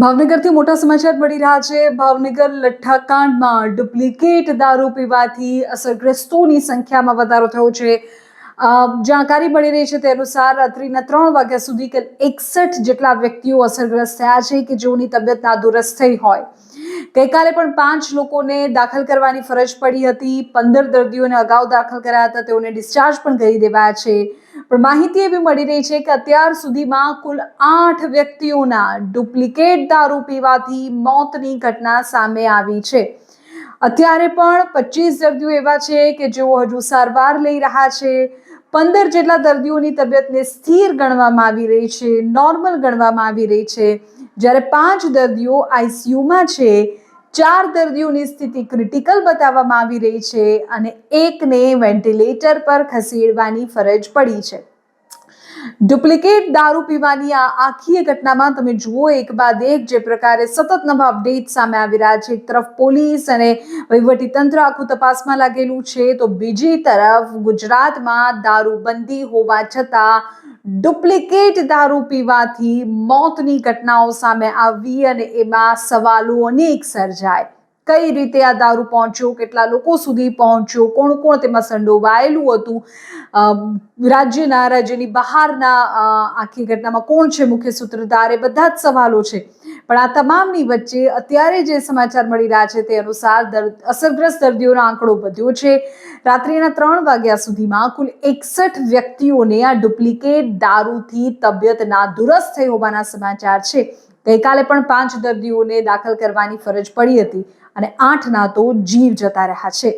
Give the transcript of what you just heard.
ભાવનગરથી મોટા સમાચાર મળી રહ્યા છે। ભાવનગર લઠ્ઠાકાંડમાં ડુપ્લિકેટ દારૂ પીવાથી અસરગ્રસ્તોની સંખ્યામાં વધારો થયો છે। જાણકારી મળી રહી છે તે અનુસાર રાત્રિના 3 વાગ્યા સુધી 61 જેટલા વ્યક્તિઓ અસરગ્રસ્ત થયા છે કે જેઓની તબિયત નાદુરસ્ત થઈ હોય। ગઈકાલે પણ 5 લોકોને દાખલ કરવાની ફરજ પડી હતી। 15 દર્દીઓને અગાઉ દાખલ કર્યા હતા, તેઓને ડિસ્ચાર્જ પણ કરી દેવાયા છે। પણ માહિતી એવી મળી રહી છે કે અત્યાર સુધીમાં કુલ 8 વ્યક્તિઓના ડુપ્લિકેટ દારૂ પીવાથી મોતની ઘટના સામે આવી છે। અત્યારે પણ 25 દર્દીઓ એવા છે કે જેઓ હજુ સારવાર લઈ રહ્યા છે। 15 જેટલા દર્દીઓની તબિયતને સ્થિર ગણવામાં આવી રહી છે, નોર્મલ ગણવામાં આવી રહી છે, જ્યારે 5 દર્દીઓ આઈસીયુમાં છે। 4 દર્દીઓની સ્થિતિ ક્રિટિકલ બતાવવામાં આવી રહી છે અને એકને વેન્ટિલેટર પર ખસેડવાની ફરજ પડી છે। ડુપ્લિકેટ દારૂ પીવાની આ આખી ઘટનામાં તમે જુઓ એક બાદ એક જે પ્રકારે સતત નવા અપડેટ સામે આવી રહ્યા છે। એક તરફ પોલીસ અને વહીવટીતંત્ર આખું તપાસમાં લાગેલું છે, તો બીજી તરફ ગુજરાતમાં દારૂબંધી હોવા છતાં ડુપ્લિકેટ દારૂ પીવાથી મોતની ઘટનાઓ સામે આવી અને એમાં સવાલો અનેક સર્જાય। કઈ રીતે આ દારૂ પહોંચ્યો, કેટલા લોકો સુધી પહોંચ્યો, કોણ કોણ તેમાં સંડોવાયેલું હતું, રાજ્યની બહારના આખી ઘટનામાં કોણ છે મુખ્ય સૂત્રધાર, એ બધા જ સવાલો છે। પણ આ તમામની વચ્ચે અત્યારે જે સમાચાર મળી રહ્યા છે તે અનુસાર અસરગ્રસ્ત દર્દીઓનો આંકડો વધ્યો છે। રાત્રિના 3 વાગ્યા સુધીમાં કુલ 61 વ્યક્તિઓને આ ડુપ્લિકેટ દારૂથી તબિયત નાદુરસ્ત થઈ હોવાના સમાચાર છે। ગઈકાલે પણ 5 દર્દીઓને દાખલ કરવાની ફરજ પડી હતી અને 8ના તો જીવ જતા રહ્યા છે।